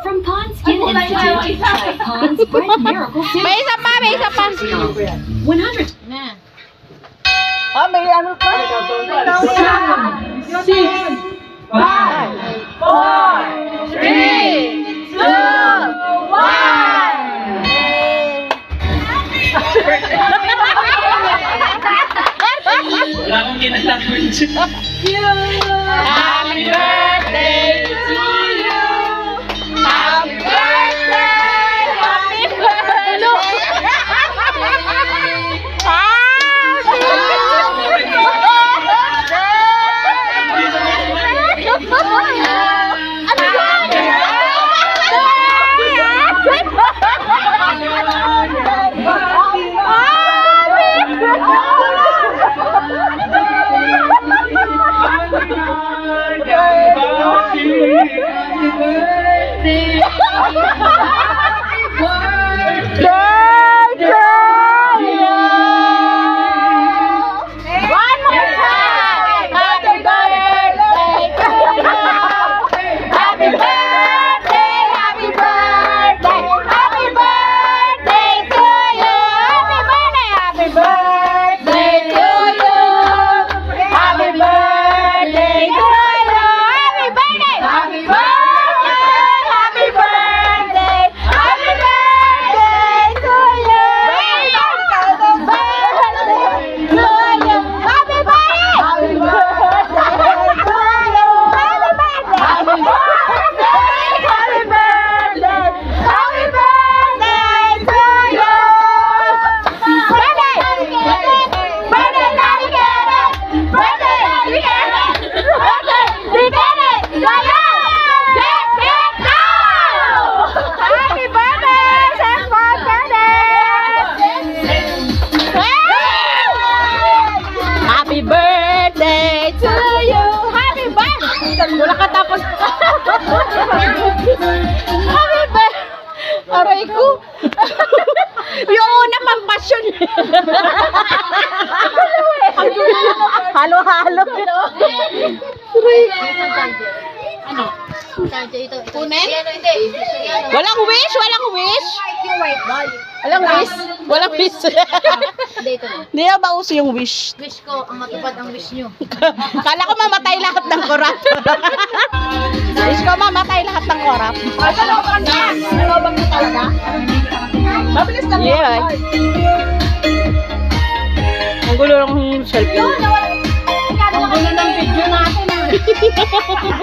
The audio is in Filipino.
From Pond's Skin Institute, try Pond's Breath Miracle Serum. May isa pa, may isa pa. 100. Na. Ah, may ano pa? 7, 6, 5, 4, 3, 2, 1. Wala akong kinalaman dyan. Happy birthday to you. Happy birthday. Happy birthday. Wala ka tapos. Happy birthday. Aray ko. Yung una pang passion. Halo-halo. Ano? Ito. Kunin? Hindi. Walang wish, walang wish. Yung white ball. Walang wish. Walang wish. Hindi, ito na. Hindi na ba uso yung wish? Wish ko, ang matupad ang wish nyo. Kala ko mamatay lahat ng korap. Wish ko mamatay lahat ng korap. Naloban ka! Naloban ka talaga? Mabilis lang mo. Yeah. Ang gulo ng selfie. Ang gulo ng video natin.